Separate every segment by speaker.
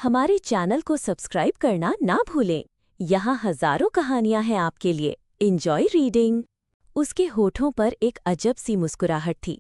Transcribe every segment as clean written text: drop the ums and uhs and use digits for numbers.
Speaker 1: हमारे चैनल को सब्सक्राइब करना ना भूलें। यहाँ हजारों कहानियां हैं आपके लिए। Enjoy reading. उसके होठों पर एक अजब सी मुस्कुराहट थी।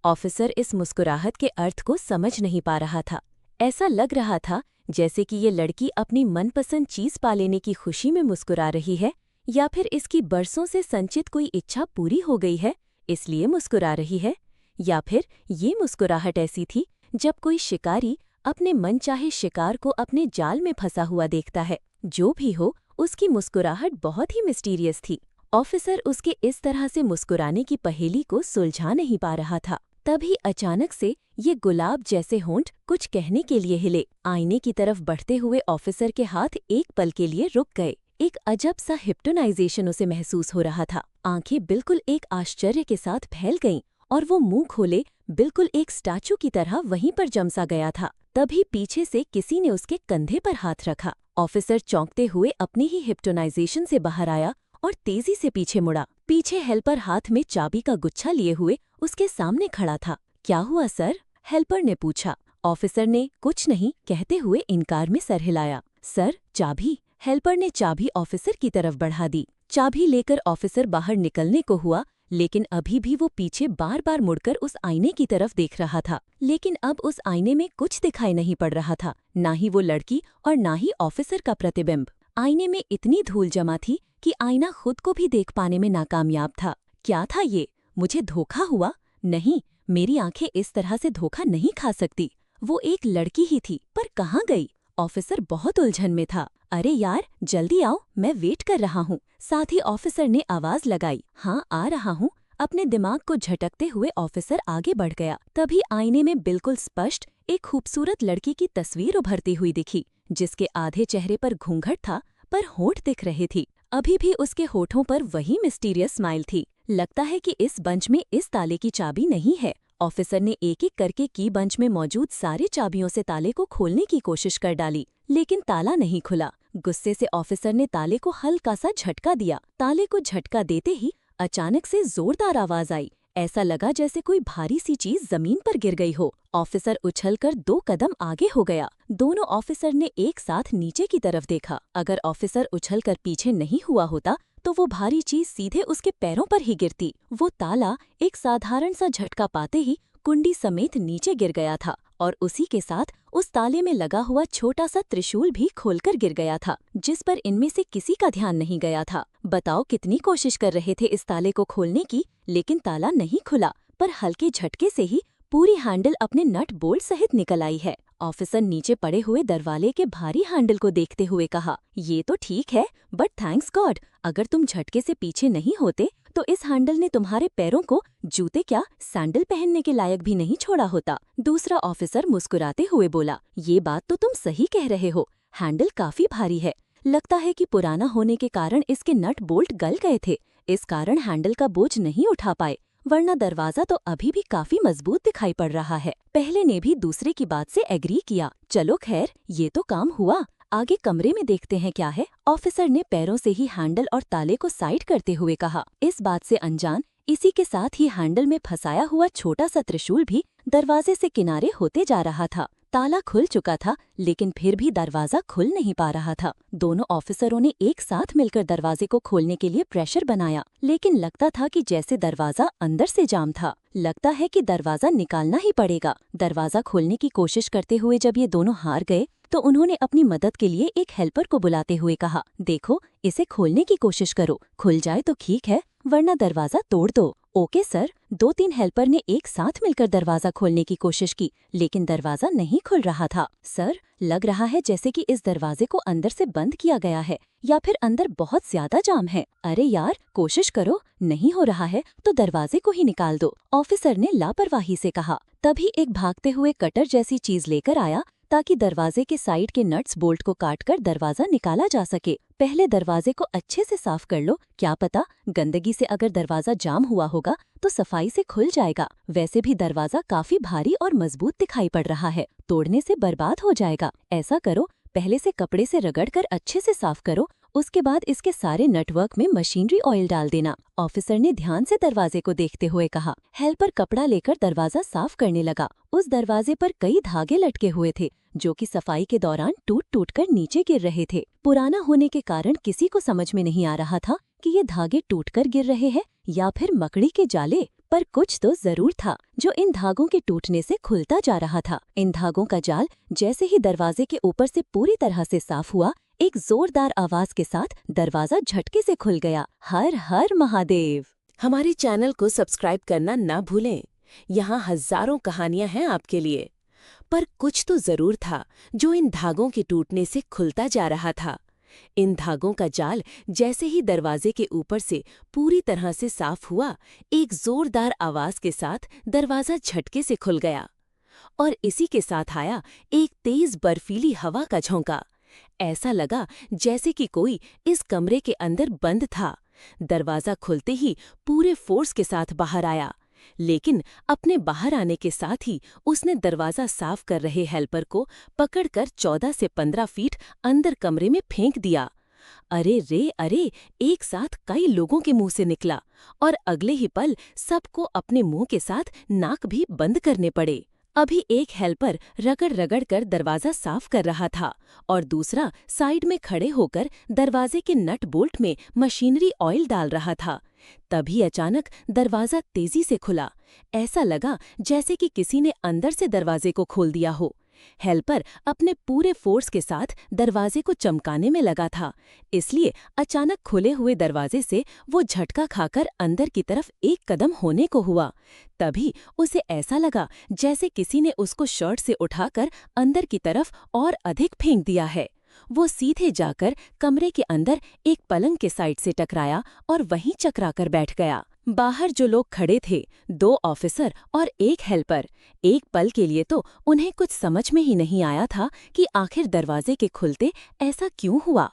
Speaker 1: ऑफिसर इस मुस्कुराहट के अर्थ को समझ नहीं पा रहा था। ऐसा लग रहा था जैसे कि ये लड़की अपनी मनपसंद चीज पा लेने की खुशी में मुस्कुरा रही है, या फिर इसकी बरसों से संचित कोई इच्छा पूरी हो गई है इसलिए मुस्कुरा रही है, या फिर ये मुस्कुराहट ऐसी थी जब कोई शिकारी अपने मनचाहे शिकार को अपने जाल में फंसा हुआ देखता है। जो भी हो, उसकी मुस्कुराहट बहुत ही मिस्टीरियस थी। ऑफिसर उसके इस तरह से मुस्कुराने की पहेली को सुलझा नहीं पा रहा था। तभी अचानक से ये गुलाब जैसे होंठ कुछ कहने के लिए हिले। आईने की तरफ बढ़ते हुए ऑफिसर के हाथ एक पल के लिए रुक गए। एक अजब सा हिप्नोटाइजेशन उसे महसूस हो रहा था। आंखें बिल्कुल एक आश्चर्य के साथ फैल गईं और वो मुंह खोले बिल्कुल एक स्टैचू की तरह वहीं पर जम सा गया था। तभी पीछे से किसी ने उसके कंधे पर हाथ रखा। ऑफिसर चौंकते हुए अपनी ही हिप्नोटाइजेशन से बाहर आया और तेजी से पीछे मुड़ा। पीछे हेल्पर हाथ में चाबी का गुच्छा लिए हुए उसके सामने खड़ा था। क्या हुआ सर? हेल्पर ने पूछा। ऑफिसर ने कुछ नहीं कहते हुए इनकार में सर हिलाया। सर, चाबी। हेल्पर ने चाबी ऑफिसर की तरफ बढ़ा दी। चाबी लेकर ऑफिसर बाहर निकलने को हुआ, लेकिन अभी भी वो पीछे बार बार मुड़कर उस आईने की तरफ देख रहा था। लेकिन अब उस आईने में कुछ दिखाई नहीं पड़ रहा था, ना ही वो लड़की और ना ही ऑफिसर का प्रतिबिंब। आईने में इतनी धूल जमा थी कि आईना खुद को भी देख पाने में नाकामयाब था। क्या था ये? मुझे धोखा हुआ? नहीं, मेरी आंखें इस तरह से धोखा नहीं खा सकती। वो एक लड़की ही थी, पर कहाँ गई? ऑफिसर बहुत उलझन में था। अरे यार, जल्दी आओ, मैं वेट कर रहा हूँ। साथ ही ऑफिसर ने आवाज लगाई। हाँ, आ रहा हूँ। अपने दिमाग को झटकते हुए ऑफिसर आगे बढ़ गया। तभी आईने में बिल्कुल स्पष्ट एक खूबसूरत लड़की की तस्वीर उभरती हुई दिखी, जिसके आधे चेहरे पर घूंघट था पर होंठ दिख रहे थी। अभी भी उसके होठों पर वही मिस्टीरियस स्माइल थी। लगता है कि इस बंच में इस ताले की चाबी नहीं है। ऑफिसर ने एक एक करके की बंच में मौजूद सारी चाबियों से ताले को खोलने की कोशिश कर डाली, लेकिन ताला नहीं खुला। गुस्से से ऑफिसर ने ताले को हल्का सा झटका दिया। ताले को झटका देते ही अचानक से जोरदार आवाज आई। ऐसा लगा जैसे कोई भारी सी चीज जमीन पर गिर गई हो। ऑफिसर उछलकर 2 कदम आगे हो गया। दोनों ऑफिसर ने एक साथ नीचे की तरफ देखा। अगर ऑफिसर उछलकर पीछे नहीं हुआ होता तो वो भारी चीज सीधे उसके पैरों पर ही गिरती। वो ताला एक साधारण सा झटका पाते ही कुंडी समेत नीचे गिर गया था और उसी के साथ उस ताले में लगा हुआ छोटा सा त्रिशूल भी खोलकर गिर गया था, जिस पर इनमें से किसी का ध्यान नहीं गया था। बताओ कितनी कोशिश कर रहे थे इस ताले को खोलने की, लेकिन ताला नहीं खुला, पर हल्के झटके से ही पूरी हैंडल अपने नट बोल्ट सहित निकल आई है। ऑफिसर नीचे पड़े हुए दरवाजे के भारी हैंडल को देखते हुए कहा, ये तो ठीक है, बट थैंक्स गॉड, अगर तुम झटके से पीछे नहीं होते तो इस हैंडल ने तुम्हारे पैरों को जूते क्या सैंडल पहनने के लायक भी नहीं छोड़ा होता। दूसरा ऑफिसर मुस्कुराते हुए बोला, ये बात तो तुम सही कह रहे हो, हैंडल काफी भारी है। लगता है कि पुराना होने के कारण इसके नट बोल्ट गल गए थे, इस कारण हैंडल का बोझ नहीं उठा पाए, वरना दरवाजा तो अभी भी काफी मजबूत दिखाई पड़ रहा है। पहले ने भी दूसरे की बात से एग्री किया। चलो खैर, ये तो काम हुआ, आगे कमरे में देखते हैं क्या है। ऑफिसर ने पैरों से ही हैंडल और ताले को साइड करते हुए कहा। इस बात से अनजान इसी के साथ ही हैंडल में फंसाया हुआ छोटा सा त्रिशूल भी दरवाजे से किनारे होते जा रहा था। ताला खुल चुका था, लेकिन फिर भी दरवाजा खुल नहीं पा रहा था। दोनों ऑफिसरों ने एक साथ मिलकर दरवाजे को खोलने के लिए प्रेशर बनाया, लेकिन लगता था कि जैसे दरवाजा अंदर से जाम था। लगता है कि दरवाजा निकालना ही पड़ेगा। दरवाजा खोलने की कोशिश करते हुए जब ये दोनों हार गए तो उन्होंने अपनी मदद के लिए एक हेल्पर को बुलाते हुए कहा, देखो, इसे खोलने की कोशिश करो, खुल जाए तो ठीक है, वरना दरवाजा तोड़ दो। Okay sir. 2-3 हेल्पर ने एक साथ मिलकर दरवाजा खोलने की कोशिश की, लेकिन दरवाजा नहीं खुल रहा था। सर, लग रहा है जैसे कि इस दरवाजे को अंदर से बंद किया गया है, या फिर अंदर बहुत ज्यादा जाम है। अरे यार, कोशिश करो, नहीं हो रहा है तो दरवाजे को ही निकाल दो, ऑफिसर ने लापरवाही से कहा। तभी एक भागते हुए कटर जैसी चीज लेकर आया ताकि दरवाजे के साइड के नट्स बोल्ट को काटकर दरवाजा निकाला जा सके। पहले दरवाजे को अच्छे से साफ कर लो, क्या पता गंदगी से अगर दरवाजा जाम हुआ होगा तो सफाई से खुल जाएगा। वैसे भी दरवाजा काफी भारी और मजबूत दिखाई पड़ रहा है, तोड़ने से बर्बाद हो जाएगा। ऐसा करो, पहले से कपड़े से रगड़कर अच्छे से साफ करो, उसके बाद इसके सारे नेटवर्क में मशीनरी ऑयल डाल देना, ऑफिसर ने ध्यान से दरवाजे को देखते हुए कहा। हेल्पर कपड़ा लेकर दरवाजा साफ करने लगा। उस दरवाजे पर कई धागे लटके हुए थे जो कि सफाई के दौरान टूट टूट कर नीचे गिर रहे थे। पुराना होने के कारण किसी को समझ में नहीं आ रहा था कि ये धागे टूटकर गिर रहे हैं या फिर मकड़ी के जाले, पर कुछ तो जरूर था जो इन धागों के टूटने से खुलता जा रहा था। इन धागों का जाल जैसे ही दरवाजे के ऊपर से पूरी तरह से साफ हुआ, एक जोरदार आवाज के साथ दरवाजा झटके से खुल गया। हर हर महादेव। हमारे चैनल को सब्सक्राइब करना ना भूलें। यहाँ हजारों कहानियां हैं आपके लिए। पर कुछ तो जरूर था जो इन धागों के टूटने से खुलता जा रहा था। इन धागों का जाल जैसे ही दरवाजे के ऊपर से पूरी तरह से साफ हुआ, एक जोरदार आवाज के साथ दरवाजा झटके से खुल गया और इसी के साथ आया एक तेज बर्फीली हवा का झोंका। ऐसा लगा जैसे कि कोई इस कमरे के अंदर बंद था। दरवाजा खुलते ही पूरे फोर्स के साथ बाहर आया, लेकिन अपने बाहर आने के साथ ही उसने दरवाजा साफ कर रहे हेल्पर को पकड़कर 14 से 15 फीट अंदर कमरे में फेंक दिया। अरे रे अरे, एक साथ कई लोगों के मुंह से निकला और अगले ही पल सबको अपने मुंह के साथ नाक भी बंद करने पड़े। अभी एक हेल्पर रगड़ रगड़ कर दरवाजा साफ कर रहा था और दूसरा साइड में खड़े होकर दरवाजे के नट बोल्ट में मशीनरी ऑयल डाल रहा था। तभी अचानक दरवाजा तेजी से खुला। ऐसा लगा जैसे कि किसी ने अंदर से दरवाजे को खोल दिया हो। हेल्पर अपने पूरे फोर्स के साथ दरवाजे को चमकाने में लगा था, इसलिए अचानक खुले हुए दरवाजे से वो झटका खाकर अंदर की तरफ एक कदम होने को हुआ। तभी उसे ऐसा लगा जैसे किसी ने उसको शर्ट से उठाकर अंदर की तरफ और अधिक फेंक दिया है। वो सीधे जाकर कमरे के अंदर एक पलंग के साइड से टकराया और वहीं चकराकर बैठ गया। बाहर जो लोग खड़े थे, 2 ऑफिसर और एक हेल्पर, एक पल के लिए तो उन्हें कुछ समझ में ही नहीं आया था कि आखिर दरवाजे के खुलते ऐसा क्यों हुआ।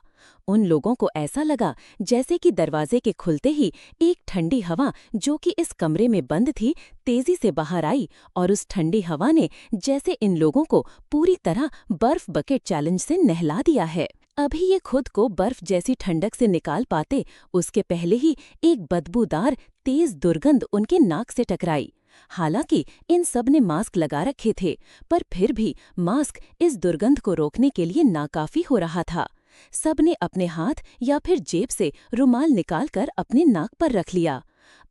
Speaker 1: उन लोगों को ऐसा लगा जैसे कि दरवाजे के खुलते ही एक ठंडी हवा जो कि इस कमरे में बंद थी तेजी से बाहर आई और उस ठंडी हवा ने जैसे इन लोगों को पूरी तरह बर्फ बकेट चैलेंज से नहला दिया है। अभी ये खुद को बर्फ जैसी ठंडक से निकाल पाते उसके पहले ही एक बदबूदार तेज दुर्गंध उनके नाक से टकराई। हालांकि इन सब ने मास्क लगा रखे थे, पर फिर भी मास्क इस दुर्गंध को रोकने के लिए नाकाफी हो रहा था। सबने अपने हाथ या फिर जेब से रुमाल निकालकर अपने नाक पर रख लिया।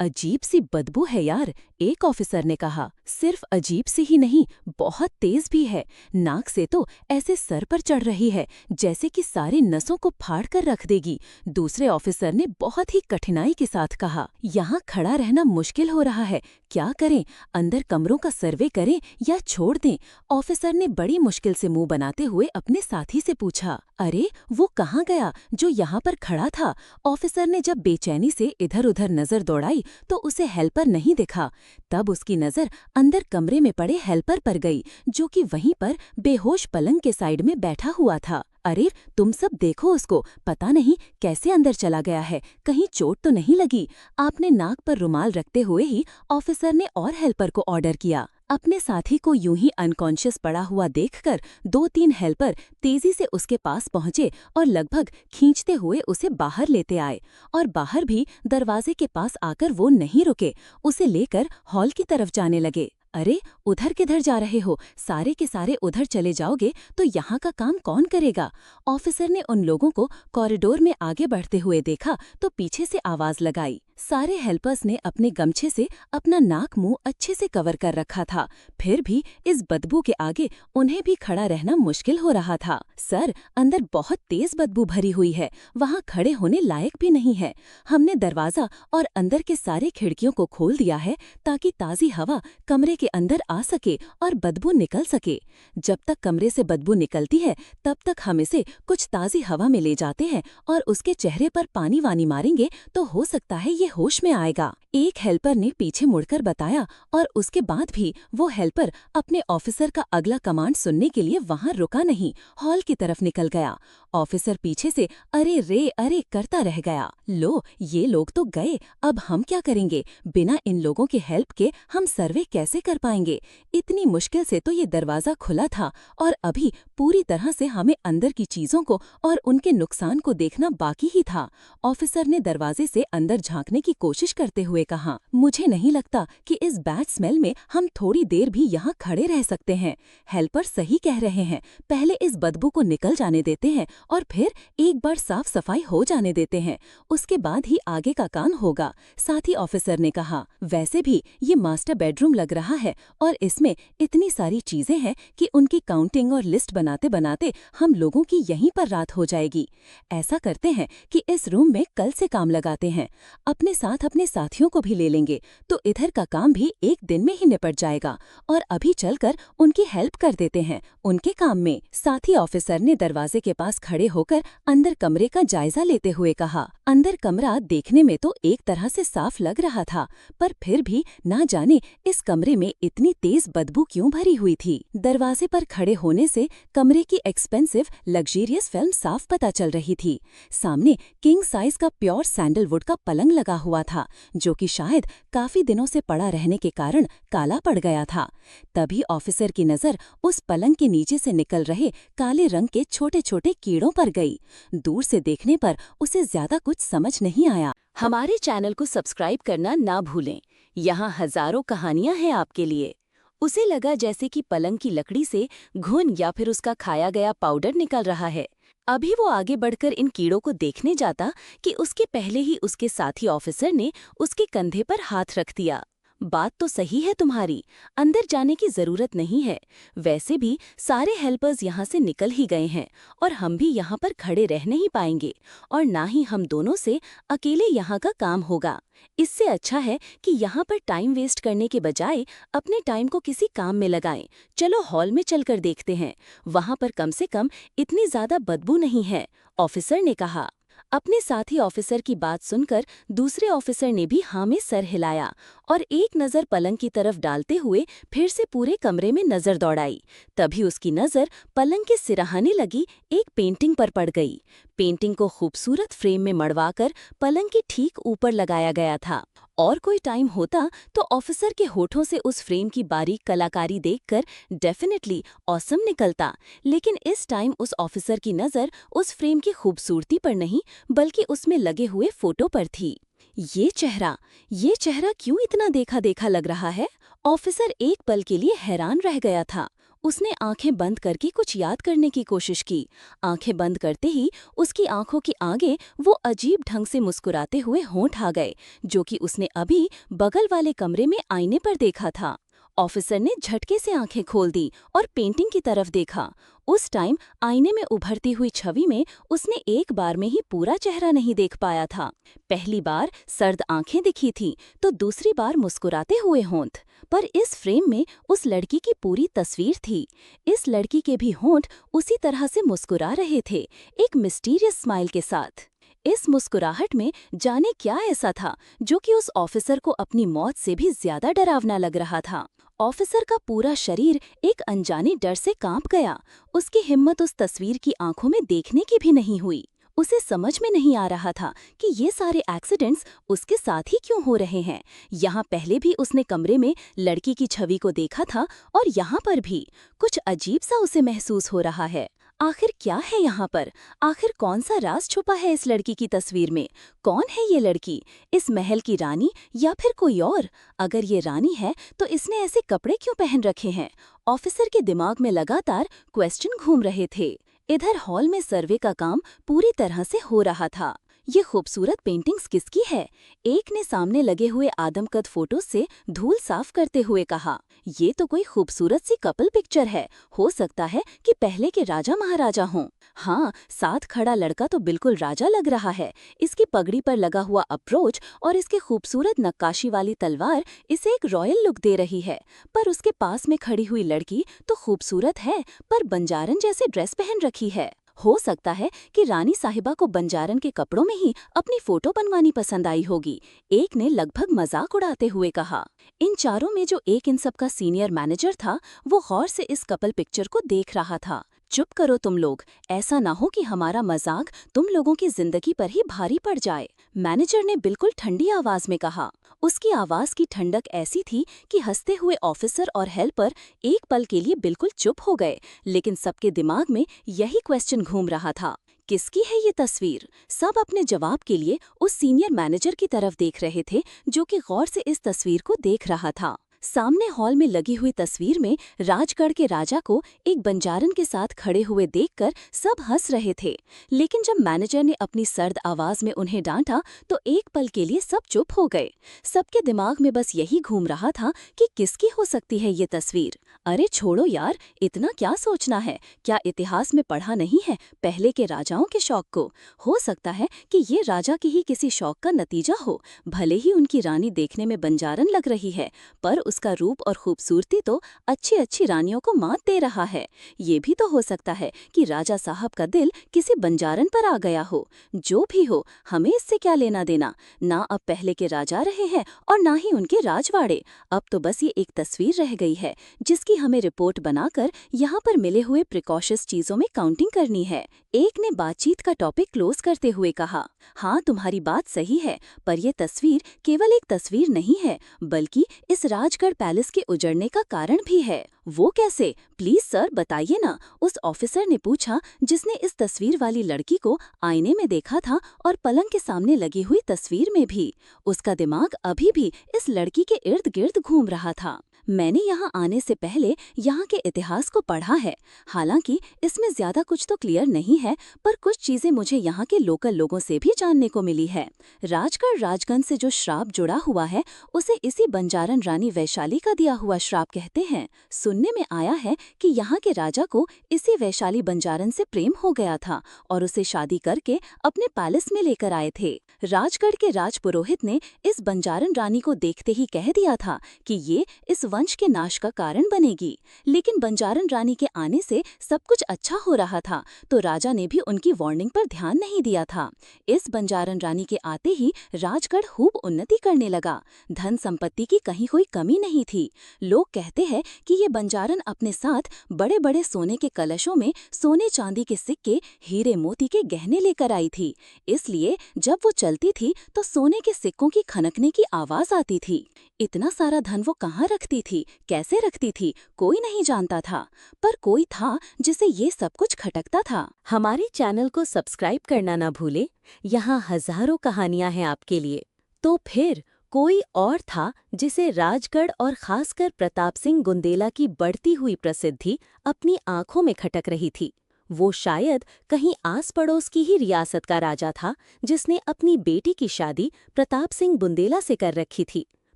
Speaker 1: अजीब सी बदबू है यार, एक ऑफिसर ने कहा। सिर्फ अजीब सी ही नहीं, बहुत तेज भी है। नाक से तो ऐसे सर पर चढ़ रही है जैसे कि सारे नसों को फाड़ कर रख देगी। दूसरे ऑफिसर ने बहुत ही कठिनाई के साथ कहा, यहाँ खड़ा रहना मुश्किल हो रहा है, क्या करें? अंदर कमरों का सर्वे करें या छोड़ दें? ऑफिसर ने बड़ी मुश्किल से मुंह बनाते हुए अपने साथी से पूछा। अरे वो कहाँ गया जो यहाँ पर खड़ा था? ऑफिसर ने जब बेचैनी से इधर उधर नजर दौड़ाई तो उसे हेल्पर नहीं दिखा। तब उसकी नजर अंदर कमरे में पड़े हेल्पर पर गई जो कि वहीं पर बेहोश पलंग के साइड में बैठा हुआ था। अरे तुम सब देखो उसको, पता नहीं कैसे अंदर चला गया है, कहीं चोट तो नहीं लगी? आपने नाक पर रुमाल रखते हुए ही ऑफिसर ने और हेल्पर को ऑर्डर किया। अपने साथी को यूं ही अनकॉन्शियस पड़ा हुआ देखकर 2-3 हेल्पर तेजी से उसके पास पहुंचे और लगभग खींचते हुए उसे बाहर लेते आए। और बाहर भी दरवाजे के पास आकर वो नहीं रुके, उसे लेकर हॉल की तरफ जाने लगे। अरे उधर किधर जा रहे हो? सारे के सारे उधर चले जाओगे तो यहाँ का काम कौन करेगा? ऑफिसर ने उन लोगों को कॉरिडोर में आगे बढ़ते हुए देखा तो पीछे से आवाज लगाई। सारे हेल्पर्स ने अपने गमछे से अपना नाक मुंह अच्छे से कवर कर रखा था, फिर भी इस बदबू के आगे उन्हें भी खड़ा रहना मुश्किल हो रहा था। सर, अंदर बहुत तेज बदबू भरी हुई है, वहाँ खड़े होने लायक भी नहीं है। हमने दरवाजा और अंदर के सारे खिड़कियों को खोल दिया है ताकि ताज़ी हवा कमरे के अंदर आ सके और बदबू निकल सके। जब तक कमरे से बदबू निकलती है तब तक हम इसे कुछ ताज़ी हवा में ले जाते हैं और उसके चेहरे पर पानी वानी मारेंगे तो हो सकता है ये होश में आएगा। एक हेल्पर ने पीछे मुड़कर बताया और उसके बाद भी वो हेल्पर अपने ऑफिसर का अगला कमांड सुनने के लिए वहां रुका नहीं, हॉल की तरफ निकल गया। ऑफिसर पीछे से अरे रे अरे करता रह गया। लो, ये लोग तो गए, अब हम क्या करेंगे? बिना इन लोगों के हेल्प के हम सर्वे कैसे कर पाएंगे? इतनी मुश्किल से तो ये दरवाजा खुला था और अभी पूरी तरह से हमें अंदर की चीजों को और उनके नुकसान को देखना बाकी ही था। ऑफिसर ने दरवाजे से अंदर झांकने की कोशिश करते हुए कहा, मुझे नहीं लगता कि इस बैड स्मेल में हम थोड़ी देर भी यहाँ खड़े रह सकते हैं। हेल्पर सही कह रहे हैं, पहले इस बदबू को निकल जाने देते हैं और फिर एक बार साफ सफाई हो जाने देते हैं, उसके बाद ही आगे का काम होगा। साथी ऑफिसर ने कहा, वैसे भी ये मास्टर बेडरूम लग रहा है और इसमें इतनी सारी चीजें हैं कि उनकी काउंटिंग और लिस्ट बनाते बनाते हम लोगों की यहीं पर रात हो जाएगी। ऐसा करते हैं कि इस रूम में कल से काम लगाते हैं, अपने साथ अपने साथियों को भी ले लेंगे तो इधर का काम भी एक दिन में ही निपट जाएगा और अभी चलकर उनकी हेल्प कर देते हैं उनके काम में। साथी ऑफिसर ने दरवाजे के पास खड़े होकर अंदर कमरे का जायजा लेते हुए कहा। अंदर कमरा देखने में तो एक तरह से साफ लग रहा था, पर फिर भी ना जाने इस कमरे में इतनी तेज बदबू क्यों भरी हुई थी। दरवाजे पर खड़े होने से कमरे की एक्सपेंसिव लग्जरियस फिल्म साफ पता चल रही थी। सामने किंग साइज का प्योर सैंडलवुड का पलंग लगा हुआ था, जो कि शायद काफी दिनों से पड़ा रहने के कारण काला पड़ गया था। तभी ऑफिसर की नजर उस पलंग के नीचे से निकल रहे काले रंग के छोटे छोटे कीड़ों पर गई। दूर से देखने पर उसे ज्यादा कुछ समझ नहीं आया। हमारे चैनल को सब्सक्राइब करना ना भूलें, यहाँ हजारों कहानियां हैं आपके लिए। उसे लगा जैसे कि पलंग की लकड़ी से घुन या फिर उसका खाया गया पाउडर निकल रहा है। अभी वो आगे बढ़कर इन कीड़ों को देखने जाता कि उसके पहले ही उसके साथी ऑफिसर ने उसके कंधे पर हाथ रख दिया। बात तो सही है तुम्हारी, अंदर जाने की जरूरत नहीं है। वैसे भी सारे हेल्पर्स यहाँ से निकल ही गए हैं और हम भी यहाँ पर खड़े रह नहीं पाएंगे और ना ही हम दोनों से अकेले यहाँ का काम होगा। इससे अच्छा है कि यहाँ पर टाइम वेस्ट करने के बजाय अपने टाइम को किसी काम में लगाएं। चलो हॉल में चलकर देखते हैं, वहाँ पर कम से कम इतनी ज्यादा बदबू नहीं है, ऑफिसर ने कहा। अपने साथी ऑफिसर की बात सुनकर दूसरे ऑफिसर ने भी हाँ में सर हिलाया और एक नज़र पलंग की तरफ डालते हुए फिर से पूरे कमरे में नज़र दौड़ाई। तभी उसकी नज़र पलंग के सिरहाने लगी एक पेंटिंग पर पड़ गई। पेंटिंग को खूबसूरत फ्रेम में मड़वाकर पलंग के ठीक ऊपर लगाया गया था। और कोई टाइम होता तो ऑफिसर के होठों से उस फ्रेम की बारीक कलाकारी देखकर डेफिनेटली ऑसम निकलता, लेकिन इस टाइम उस ऑफिसर की नज़र उस फ्रेम की खूबसूरती पर नहीं बल्कि उसमें लगे हुए फोटो पर थी। ये चेहरा क्यों इतना देखा देखा लग रहा है? ऑफिसर एक पल के लिए हैरान रह गया था। उसने आंखें बंद करके कुछ याद करने की कोशिश की। आंखें बंद करते ही उसकी आंखों के आगे वो अजीब ढंग से मुस्कुराते हुए होंठ आ गए, जो कि उसने अभी बगल वाले कमरे में आईने पर देखा था। ऑफिसर ने झटके से आंखें खोल दी और पेंटिंग की तरफ देखा। उस टाइम आईने में उभरती हुई छवि में उसने एक बार में ही पूरा चेहरा नहीं देख पाया था। पहली बार सर्द आंखें दिखी थीं, तो दूसरी बार मुस्कुराते हुए होंठ। पर इस फ्रेम में उस लड़की की पूरी तस्वीर थी। इस लड़की के भी होंठ उसी तरह से मुस्कुरा रहे थे, एक मिस्टीरियस स्माइल के साथ। इस मुस्कुराहट में जाने क्या ऐसा था जो कि उस ऑफिसर को अपनी मौत से भी ज्यादा डरावना लग रहा था। ऑफिसर का पूरा शरीर एक अनजाने डर से कांप गया। उसकी हिम्मत उस तस्वीर की आंखों में देखने की भी नहीं हुई। उसे समझ में नहीं आ रहा था कि ये सारे एक्सीडेंट्स उसके साथ ही क्यों हो रहे हैं। यहाँ पहले भी उसने कमरे में लड़की की छवि को देखा था और यहाँ पर भी कुछ अजीब सा उसे महसूस हो रहा है। आखिर क्या है यहाँ पर? आखिर कौन सा राज छुपा है इस लड़की की तस्वीर में? कौन है ये लड़की? इस महल की रानी या फिर कोई और? अगर ये रानी है तो इसने ऐसे कपड़े क्यों पहन रखे हैं? ऑफिसर के दिमाग में लगातार क्वेश्चन घूम रहे थे। इधर हॉल में सर्वे का काम पूरी तरह से हो रहा था। ये खूबसूरत पेंटिंग्स किसकी है? एक ने सामने लगे हुए आदमकद फोटो से धूल साफ करते हुए कहा, ये तो कोई खूबसूरत सी कपल पिक्चर है। हो सकता है कि पहले के राजा महाराजा हों। हाँ, साथ खड़ा लड़का तो बिल्कुल राजा लग रहा है। इसकी पगड़ी पर लगा हुआ अप्रोच और इसके खूबसूरत नक्काशी वाली तलवार इसे एक रॉयल लुक दे रही है। पर उसके पास में खड़ी हुई लड़की तो खूबसूरत है, पर बंजारन जैसे ड्रेस पहन रखी है। हो सकता है कि रानी साहिबा को बंजारन के कपड़ों में ही अपनी फोटो बनवानी पसंद आई होगी, एक ने लगभग मजाक उड़ाते हुए कहा। इन चारों में जो एक इन सब का सीनियर मैनेजर था, वो गौर से इस कपल पिक्चर को देख रहा था। चुप करो तुम लोग, ऐसा ना हो कि हमारा मजाक तुम लोगों की जिंदगी पर ही भारी पड़ जाए, मैनेजर ने बिल्कुल ठंडी आवाज में कहा। उसकी आवाज की ठंडक ऐसी थी कि हंसते हुए ऑफिसर और हेल्पर एक पल के लिए बिल्कुल चुप हो गए, लेकिन सबके दिमाग में यही क्वेश्चन घूम रहा था, किसकी है ये तस्वीर? सब अपने जवाब के लिए उस सीनियर मैनेजर की तरफ देख रहे थे जो कि गौर से इस तस्वीर को देख रहा था। सामने हॉल में लगी हुई तस्वीर में राजगढ़ के राजा को एक बंजारन के साथ खड़े हुए देखकर सब हंस रहे थे। लेकिन जब मैनेजर ने अपनी सर्द आवाज में उन्हें डांटा तो एक पल के लिए सब चुप हो गए। सबके दिमाग में बस यही घूम रहा था कि किसकी हो सकती है ये तस्वीर। अरे छोड़ो यार, इतना क्या सोचना है? क्या इतिहास में पढ़ा नहीं है पहले के राजाओं के शौक को? हो सकता है कि ये राजा की ही किसी शौक का नतीजा हो। भले ही उनकी रानी देखने में बंजारन लग रही है, पर उसका रूप और खूबसूरती तो अच्छी अच्छी रानियों को मात दे रहा है। ये भी तो हो सकता है कि राजा साहब का दिल किसी बंजारन पर आ गया हो। जो भी हो, हमें इससे क्या लेना देना। ना अब पहले के राजा रहे हैं और ना ही उनके राजवाड़े। अब तो बस ये एक तस्वीर रह गई है जिसकी हमें रिपोर्ट बनाकर यहाँ पर मिले हुए प्रिकॉशस चीजों में काउंटिंग करनी है। एक ने बातचीत का टॉपिक क्लोज करते हुए कहा, हाँ तुम्हारी बात सही है, पर यह तस्वीर केवल एक तस्वीर नहीं है बल्कि इस राजगढ़ पैलेस के उजड़ने का कारण भी है। वो कैसे? प्लीज सर बताइए ना, उस ऑफिसर ने पूछा जिसने इस तस्वीर वाली लड़की को आईने में देखा था और पलंग के सामने लगी हुई तस्वीर में भी। उसका दिमाग अभी भी इस लड़की के इर्द गिर्द घूम रहा था। मैंने यहाँ आने से पहले यहाँ के इतिहास को पढ़ा है। हालांकि इसमें ज्यादा कुछ तो क्लियर नहीं है, पर कुछ चीजें मुझे यहाँ के लोकल लोगों से भी जानने को मिली है। राजगढ़ राजगंज से जो श्राप जुड़ा हुआ है उसे इसी बंजारन रानी वैशाली का दिया हुआ श्राप कहते हैं। सुनने में आया है कि यहाँ के राजा को इसी वैशाली बंजारन से प्रेम हो गया था और उसे शादी करके अपने पैलेस में लेकर आए थे। राजगढ़ के राजपुरोहित ने इस बंजारन रानी को देखते ही कह दिया था कि ये इस वंश के नाश का कारण बनेगी। लेकिन बंजारन रानी के आने से सब कुछ अच्छा हो रहा था, तो राजा ने भी उनकी वार्निंग पर ध्यान नहीं दिया था। इस बंजारन रानी के आते ही राजगढ़ खूब उन्नति करने लगा। धन संपत्ति की कहीं कोई कमी नहीं थी। लोग कहते हैं कि ये बंजारन अपने साथ बड़े बड़े सोने के कलशों में सोने चांदी के सिक्के, हीरे मोती के गहने लेकर आई थी। इसलिए जब वो चलती थी तो सोने के सिक्कों की खनकने की आवाज आती थी। इतना सारा धन वो कहाँ रखती थी, कैसे रखती थी, कोई नहीं जानता था, पर कोई था जिसे ये सब कुछ खटकता था। हमारे चैनल को सब्सक्राइब करना ना भूले। यहाँ हजारों कहानियां हैं आपके लिए। तो फिर कोई और था जिसे राजगढ़ और खासकर प्रताप सिंह बुंदेला की बढ़ती हुई प्रसिद्धि अपनी आंखों में खटक रही थी। वो शायद कहीं आस पड़ोस की ही रियासत का राजा था जिसने अपनी बेटी की शादी प्रताप सिंह बुंदेला से कर रखी थी।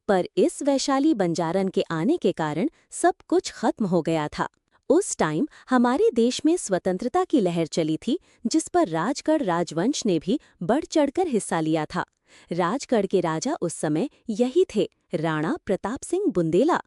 Speaker 1: पर इस वैशाली बंजारन के आने के कारण सब कुछ खत्म हो गया था। उस टाइम हमारे देश में स्वतंत्रता की लहर चली थी, जिस पर राजगढ़ राजवंश ने भी बढ़ चढ़कर हिस्सा लिया था। राजगढ़ के राजा उस समय यही थे, राणा प्रताप सिंह बुंदेला।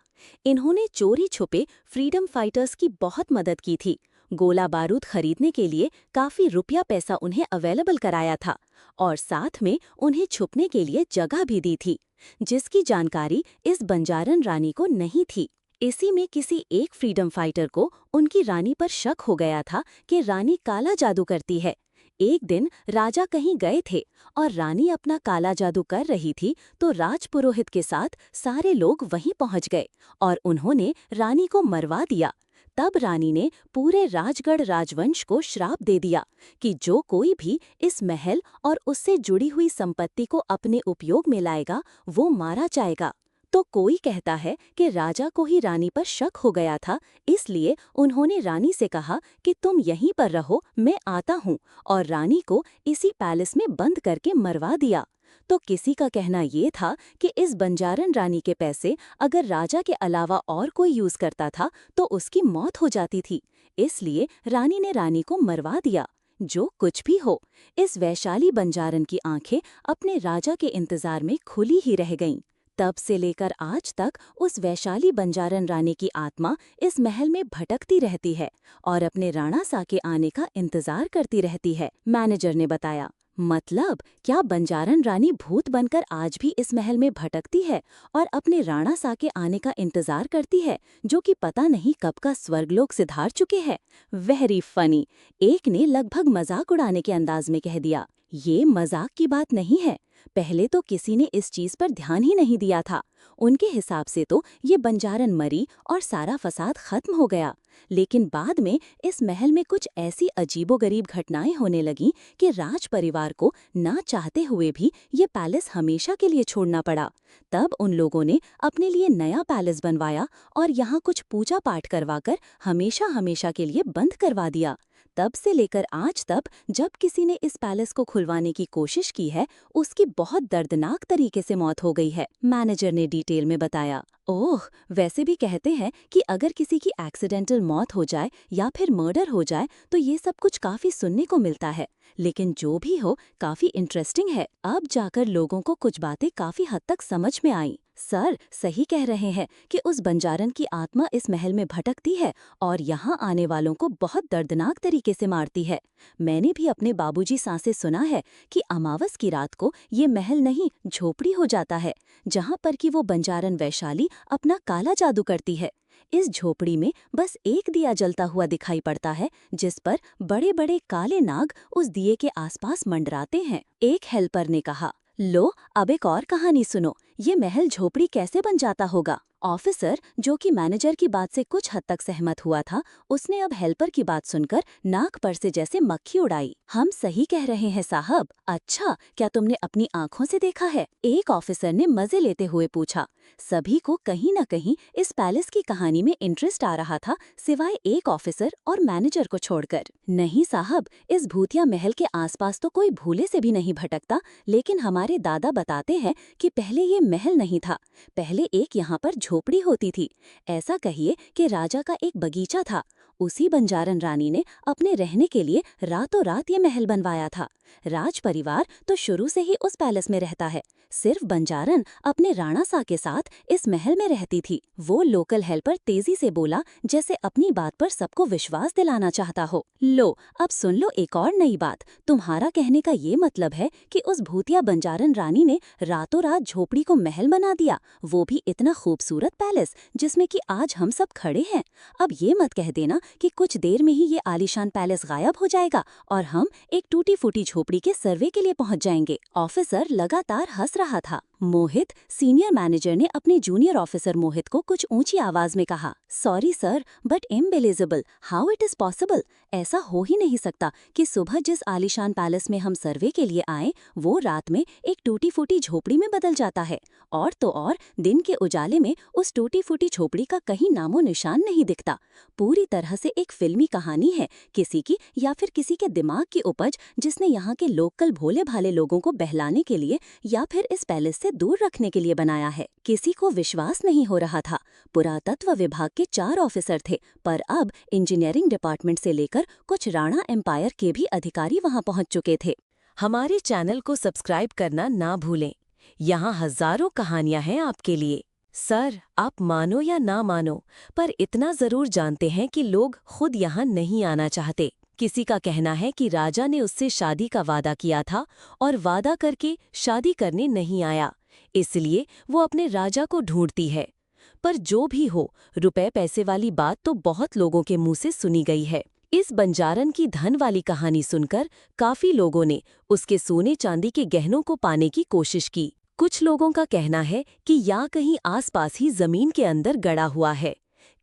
Speaker 1: इन्होंने चोरी छुपे फ्रीडम फाइटर्स की बहुत मदद की थी। गोला बारूद खरीदने के लिए काफी रुपया पैसा उन्हें अवेलेबल कराया था और साथ में उन्हें छुपने के लिए जगह भी दी थी, जिसकी जानकारी इस बंजारन रानी को नहीं थी। इसी में किसी एक फ्रीडम फाइटर को उनकी रानी पर शक हो गया था कि रानी काला जादू करती है। एक दिन राजा कहीं गए थे और रानी अपना काला जादू कर रही थी, तो राजपुरोहित के साथ सारे लोग वहीं पहुंच गए और उन्होंने रानी को मरवा दिया। तब रानी ने पूरे राजगढ़ राजवंश को श्राप दे दिया कि जो कोई भी इस महल और उससे जुड़ी हुई संपत्ति को अपने उपयोग में लाएगा वो मारा जाएगा। तो कोई कहता है कि राजा को ही रानी पर शक हो गया था, इसलिए उन्होंने रानी से कहा कि तुम यहीं पर रहो, मैं आता हूँ, और रानी को इसी पैलेस में बंद करके मरवा दिया। तो किसी का कहना ये था कि इस बंजारन रानी के पैसे अगर राजा के अलावा और कोई यूज करता था तो उसकी मौत हो जाती थी, इसलिए रानी ने रानी को मरवा दिया। जो कुछ भी हो, इस वैशाली बंजारन की आंखें अपने राजा के इंतजार में खुली ही रह गईं। तब से लेकर आज तक उस वैशाली बंजारन रानी की आत्मा इस महल में भटकती रहती है और अपने राणा सा के आने का इंतजार करती रहती है, मैनेजर ने बताया। मतलब क्या बंजारन रानी भूत बनकर आज भी इस महल में भटकती है और अपने राणा सा के आने का इंतजार करती है, जो कि पता नहीं कब का स्वर्गलोक सिधार चुके हैं। वेरी फनी, एक ने लगभग मजाक उड़ाने के अंदाज में कह दिया। ये मजाक की बात नहीं है। पहले तो किसी ने इस चीज पर ध्यान ही नहीं दिया था। उनके हिसाब से तो ये बंजारन मरी और सारा फसाद खत्म हो गया। लेकिन बाद में इस महल में कुछ ऐसी अजीबोगरीब घटनाएं होने लगीं कि राज परिवार को ना चाहते हुए भी ये पैलेस हमेशा के लिए छोड़ना पड़ा। तब उन लोगों ने अपने लिए नया पैलेस बनवाया और यहाँ कुछ पूजा पाठ करवाकर हमेशा हमेशा के लिए बंद करवा दिया। तब से लेकर आज तक जब किसी ने इस पैलेस को खुलवाने की कोशिश की है, उसकी बहुत दर्दनाक तरीके से मौत हो गई है, मैनेजर ने डिटेल में बताया। ओह, वैसे भी कहते हैं कि अगर किसी की एक्सीडेंटल मौत हो जाए या फिर मर्डर हो जाए तो ये सब कुछ काफी सुनने को मिलता है। लेकिन जो भी हो, काफी इंटरेस्टिंग है। अब जाकर लोगों को कुछ बातें काफी हद तक समझ में आई। सर सही कह रहे हैं कि उस बंजारन की आत्मा इस महल में भटकती है और यहाँ आने वालों को बहुत दर्दनाक तरीके से मारती है। मैंने भी अपने बाबूजी सांसे सुना है कि अमावस की रात को ये महल नहीं झोपड़ी हो जाता है, जहाँ पर कि वो बंजारन वैशाली अपना काला जादू करती है। इस झोपड़ी में बस एक दिया जलता हुआ दिखाई पड़ता है, जिस पर बड़े बड़े काले नाग उस दिए के आसपास मंडराते हैं। एक हेल्पर ने कहा, लो अब एक और कहानी सुनो, ये महल झोपड़ी कैसे बन जाता होगा। ऑफिसर, जो कि मैनेजर की बात से कुछ हद तक सहमत हुआ था, उसने अब हेल्पर की बात सुनकर नाक पर से जैसे मक्खी उड़ाई। हम सही कह रहे हैं साहब। अच्छा, क्या तुमने अपनी आंखों से देखा है? एक ऑफिसर ने मजे लेते हुए पूछा। सभी को कहीं न कहीं इस पैलेस की कहानी में इंटरेस्ट आ रहा था, सिवाय एक ऑफिसर और मैनेजर को छोड़कर। नहीं साहब, इस भूतिया महल के आसपास तो कोई भूले से भी नहीं भटकता, लेकिन हमारे दादा बताते हैं कि पहले ये महल नहीं था, पहले एक यहाँ पर झोपड़ी होती थी। ऐसा कहिए कि राजा का एक बगीचा था। उसी बंजारन रानी ने अपने रहने के लिए रातों रात ये महल बनवाया था। राज परिवार तो शुरू से ही उस पैलेस में रहता है। सिर्फ बंजारन अपने राणा सा के साथ इस महल में रहती थी। वो लोकल हेल्पर तेजी से बोला, जैसे अपनी बात पर सबको विश्वास दिलाना चाहता हो। लो, अब सुन लो एक और नई बात। तुम्हारा कहने का ये मतलब है कि उस भूतिया बंजारन रानी ने रातों रात झोपड़ी को महल बना दिया, वो भी इतना खूबसूरत पैलेस जिसमें कि आज हम सब खड़े हैं। अब ये मत कह देना कि कुछ देर में ही ये आलीशान पैलेस गायब हो जाएगा और हम एक टूटी फूटी झोपड़ी के सर्वे के लिए पहुंच जाएंगे। ऑफिसर लगातार हंस रहा था। मोहित, सीनियर मैनेजर ने अपने जूनियर ऑफिसर मोहित को कुछ ऊंची आवाज में कहा, sorry sir, but unbelievable, how it is possible. ऐसा हो ही नहीं सकता कि सुबह जिस आलीशान पैलेस में हम सर्वे के लिए आए, वो रात में एक टूटी फूटी झोपड़ी में बदल जाता है। और तो और दिन के उजाले में उस टूटी फूटी झोपड़ी का कहीं नामो निशान नहीं दिखता। पूरी तरह से एक फिल्मी कहानी है, किसी की या फिर किसी के दिमाग की उपज, जिसने यहाँ के लोकल भोले भाले लोगों को बहलाने के लिए या फिर इस पैलेस से दूर रखने के लिए बनाया है। किसी को विश्वास नहीं हो रहा था। पुरातत्व विभाग के 4 ऑफिसर थे, पर अब इंजीनियरिंग डिपार्टमेंट से लेकर कुछ राणा एम्पायर के भी अधिकारी वहां पहुंच चुके थे। हमारे चैनल को सब्सक्राइब करना ना भूलें। यहाँ हजारों कहानियां हैं आपके लिए। सर, आप मानो या ना मानो, पर इतना जरूर जानते हैं कि लोग खुद यहाँ नहीं आना चाहते। किसी का कहना है कि राजा ने उससे शादी का वादा किया था और वादा करके शादी करने नहीं आया, इसलिए वो अपने राजा को ढूंढती है। पर जो भी हो, रुपए पैसे वाली बात तो बहुत लोगों के मुंह से सुनी गई है। इस बंजारन की धन वाली कहानी सुनकर काफी लोगों ने उसके सोने चांदी के गहनों को पाने की कोशिश की। कुछ लोगों का कहना है कि या कहीं आसपास ही जमीन के अंदर गड़ा हुआ है।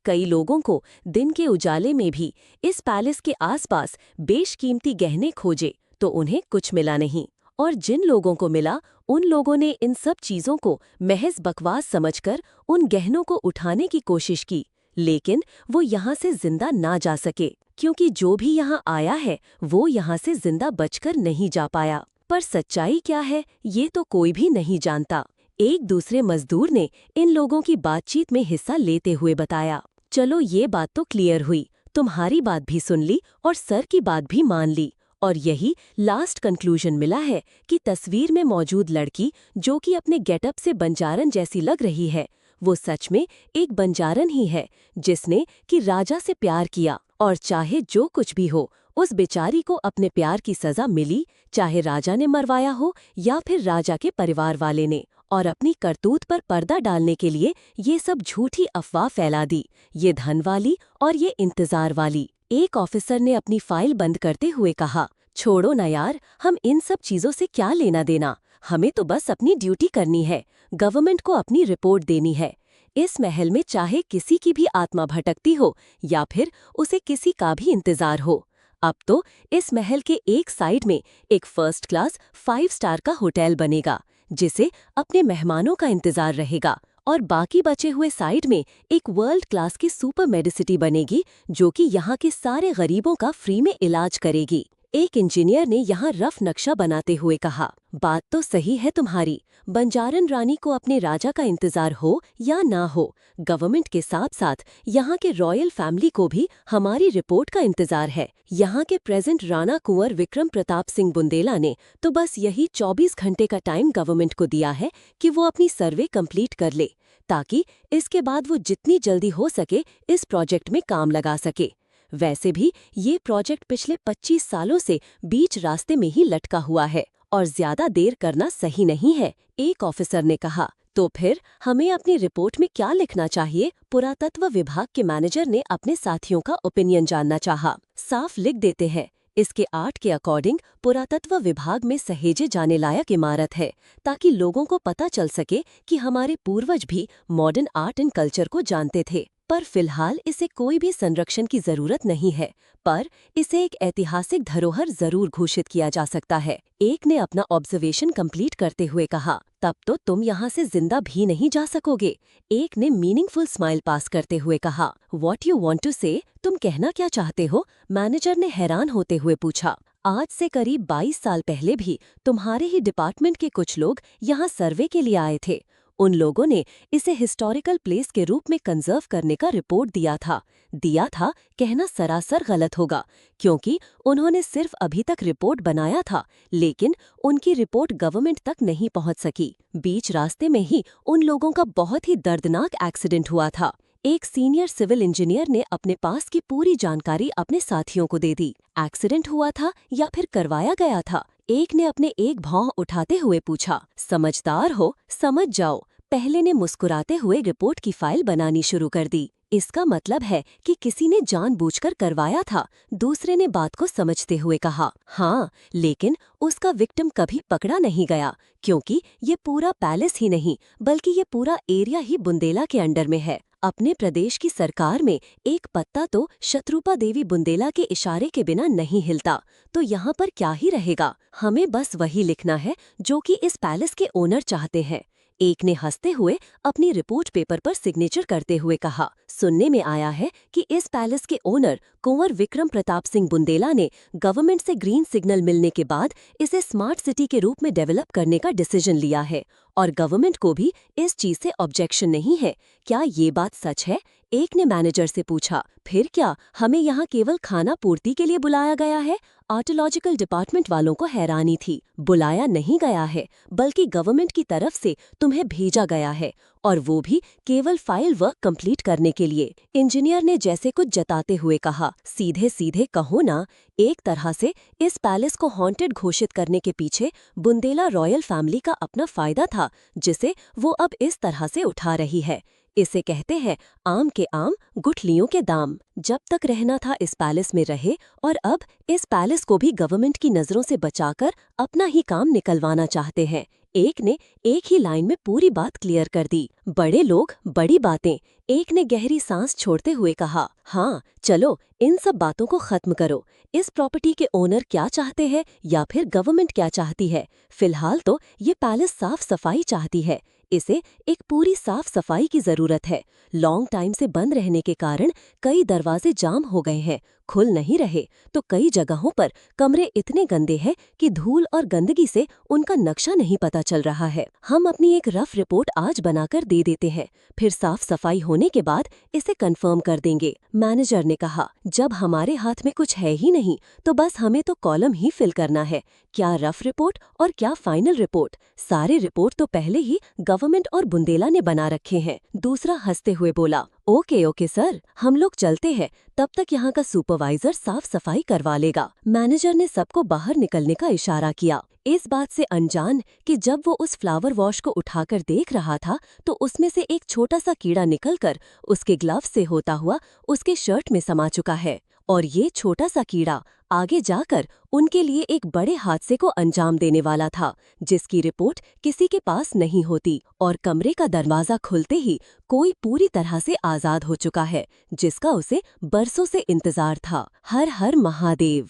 Speaker 1: कई लोगों को दिन के उजाले में भी इस पैलेस के आसपास बेशकीमती गहने खोजे तो उन्हें कुछ मिला नहीं, और जिन लोगों को मिला उन लोगों ने इन सब चीजों को महज बकवास समझकर उन गहनों को उठाने की कोशिश की, लेकिन वो यहाँ से जिंदा ना जा सके, क्योंकि जो भी यहाँ आया है वो यहाँ से जिंदा बचकर नहीं जा पाया। पर सच्चाई क्या है ये तो कोई भी नहीं जानता। एक दूसरे मजदूर ने इन लोगों की बातचीत में हिस्सा लेते हुए बताया, चलो ये बात तो क्लियर हुई, तुम्हारी बात भी सुन ली और सर की बात भी मान ली, और यही लास्ट कंक्लूजन मिला है कि तस्वीर में मौजूद लड़की, जो कि अपने गेटअप से बंजारन जैसी लग रही है, वो सच में एक बंजारन ही है, जिसने कि राजा से प्यार किया। और चाहे जो कुछ भी हो, उस बेचारी को अपने प्यार की सजा मिली, चाहे राजा ने मरवाया हो या फिर राजा के परिवार वाले ने। और अपनी करतूत पर पर्दा डालने के लिए ये सब झूठी अफवाह फैला दी, ये धन वाली और ये इंतजार वाली। एक ऑफिसर ने अपनी फाइल बंद करते हुए कहा, छोड़ो ना यार, हम इन सब चीजों से क्या लेना देना। हमें तो बस अपनी ड्यूटी करनी है, गवर्नमेंट को अपनी रिपोर्ट देनी है। इस महल में चाहे किसी की भी आत्मा भटकती हो या फिर उसे किसी का भी इंतजार हो। अब तो इस महल के एक साइड में एक फर्स्ट क्लास 5 स्टार का होटल बनेगा, जिसे अपने मेहमानों का इंतजार रहेगा। और बाकी बचे हुए साइड में एक वर्ल्ड क्लास की सुपर मेडिसिटी बनेगी, जो कि यहाँ के सारे गरीबों का फ्री में इलाज करेगी। एक इंजीनियर ने यहाँ रफ नक्शा बनाते हुए कहा, बात तो सही है तुम्हारी। बंजारन रानी को अपने राजा का इंतजार हो या ना हो, गवर्नमेंट के साथ साथ यहाँ के रॉयल फैमिली को भी हमारी रिपोर्ट का इंतजार है। यहाँ के प्रेजेंट राणा कुंवर विक्रम प्रताप सिंह बुंदेला ने तो बस यही 24 घंटे का टाइम गवर्नमेंट को दिया है कि वो अपनी सर्वे कंप्लीट कर ले, ताकि इसके बाद वो जितनी जल्दी हो सके इस प्रोजेक्ट में काम लगा सके। वैसे भी ये प्रोजेक्ट पिछले 25 सालों से बीच रास्ते में ही लटका हुआ है और ज्यादा देर करना सही नहीं है, एक ऑफिसर ने कहा। तो फिर हमें अपनी रिपोर्ट में क्या लिखना चाहिए? पुरातत्व विभाग के मैनेजर ने अपने साथियों का ओपिनियन जानना चाहा। साफ लिख देते हैं, इसके आर्ट के अकॉर्डिंग पुरातत्व विभाग में सहेजे जाने लायक इमारत है, ताकि लोगों को पता चल सके कि हमारे पूर्वज भी मॉडर्न आर्ट एंड कल्चर को जानते थे। पर फिलहाल इसे कोई भी संरक्षण की जरूरत नहीं है, पर इसे एक ऐतिहासिक धरोहर जरूर घोषित किया जा सकता है। एक ने अपना ऑब्जर्वेशन कंप्लीट करते हुए कहा, तब तो तुम यहाँ से जिंदा भी नहीं जा सकोगे। एक ने मीनिंगफुल स्माइल पास करते हुए कहा, व्हाट यू वांट टू से? तुम कहना क्या चाहते हो? मैनेजर ने हैरान होते हुए पूछा। आज से करीब 22 साल पहले भी तुम्हारे ही डिपार्टमेंट के कुछ लोग यहाँ सर्वे के लिए आए थे। उन लोगों ने इसे हिस्टोरिकल प्लेस के रूप में कंजर्व करने का रिपोर्ट दिया था कहना सरासर गलत होगा, क्योंकि उन्होंने सिर्फ अभी तक रिपोर्ट बनाया था, लेकिन उनकी रिपोर्ट गवर्नमेंट तक नहीं पहुंच सकी। बीच रास्ते में ही उन लोगों का बहुत ही दर्दनाक एक्सीडेंट हुआ था। एक सीनियर सिविल इंजीनियर ने अपने पास की पूरी जानकारी अपने साथियों को दे दी। एक्सीडेंट हुआ था या फिर करवाया गया था? एक ने अपने एक भौं उठाते हुए पूछा। समझदार हो, समझ जाओ। पहले ने मुस्कुराते हुए रिपोर्ट की फाइल बनानी शुरू कर दी। इसका मतलब है कि किसी ने जानबूझकर करवाया था। दूसरे ने बात को समझते हुए कहा, हाँ, लेकिन उसका विक्टिम कभी पकड़ा नहीं गया, क्योंकि ये पूरा पैलेस ही नहीं बल्कि ये पूरा एरिया ही बुंदेला के अंडर में है। अपने प्रदेश की सरकार में एक पत्ता तो शत्रुपा देवी बुंदेला के इशारे के बिना नहीं हिलता, तो यहाँ पर क्या ही रहेगा। हमें बस वही लिखना है जो कि इस पैलेस के ओनर चाहते हैं। एक ने हंसते हुए अपनी रिपोर्ट पेपर पर सिग्नेचर करते हुए कहा, सुनने में आया है कि इस पैलेस के ओनर कुंवर विक्रम प्रताप सिंह बुंदेला ने गवर्नमेंट से ग्रीन सिग्नल मिलने के बाद इसे स्मार्ट सिटी के रूप में डेवलप करने का डिसीजन लिया है, और गवर्नमेंट को भी इस चीज से ऑब्जेक्शन नहीं है। क्या ये बात सच है? एक ने मैनेजर से पूछा। फिर क्या हमें यहाँ केवल खाना पूर्ति के लिए बुलाया गया है? आर्टियोलॉजिकल डिपार्टमेंट वालों को हैरानी थी। बुलाया नहीं गया है, बल्कि गवर्नमेंट की तरफ से तुम्हें भेजा गया है, और वो भी केवल फाइल वर्क कंप्लीट करने के लिए। इंजीनियर ने जैसे कुछ जताते हुए कहा, सीधे सीधे कहो ना, एक तरह से इस पैलेस को हॉन्टेड घोषित करने के पीछे बुंदेला रॉयल फैमिली का अपना फायदा था, जिसे वो अब इस तरह से उठा रही है। इसे कहते हैं आम के आम गुठलियों के दाम। जब तक रहना था इस पैलेस में रहे, और अब इस पैलेस को भी गवर्नमेंट की नजरों से बचाकर अपना ही काम निकलवाना चाहते हैं। एक ने एक ही लाइन में पूरी बात क्लियर कर दी। बड़े लोग बड़ी बातें। एक ने गहरी सांस छोड़ते हुए कहा, हाँ चलो इन सब बातों को खत्म करो। इस प्रॉपर्टी के ओनर क्या चाहते हैं या फिर गवर्नमेंट क्या चाहती है? फिलहाल तो ये पैलेस साफ सफाई चाहती है। इसे एक पूरी साफ सफाई की जरूरत है। लॉन्ग टाइम से बंद रहने के कारण कई दरवाजे जाम हो गए हैं, खुल नहीं रहे, तो कई जगहों पर कमरे इतने गंदे हैं कि धूल और गंदगी से उनका नक्शा नहीं पता चल रहा है। हम अपनी एक रफ रिपोर्ट आज बनाकर दे देते हैं, फिर साफ सफाई होने के बाद इसे कंफर्म कर देंगे। मैनेजर ने कहा, जब हमारे हाथ में कुछ है ही नहीं तो बस हमें तो कॉलम ही फिल करना है। क्या रफ रिपोर्ट और क्या फाइनल रिपोर्ट, सारे रिपोर्ट तो पहले ही गवर्नमेंट और बुंदेला ने बना रखे हैं। दूसरा हंसते हुए बोला, ओके सर, हम लोग चलते हैं, तब तक यहाँ का सुपरवाइजर साफ सफाई करवा लेगा। मैनेजर ने सबको बाहर निकलने का इशारा किया, इस बात से अनजान कि जब वो उस फ्लावर वॉश को उठाकर देख रहा था तो उसमें से एक छोटा सा कीड़ा निकलकर उसके ग्लव से होता हुआ उसके शर्ट में समा चुका है, और ये छोटा सा कीड़ा आगे जाकर उनके लिए एक बड़े हादसे को अंजाम देने वाला था, जिसकी रिपोर्ट किसी के पास नहीं होती। और कमरे का दरवाजा खुलते ही कोई पूरी तरह से आजाद हो चुका है, जिसका उसे बरसों से इंतजार था। हर हर महादेव।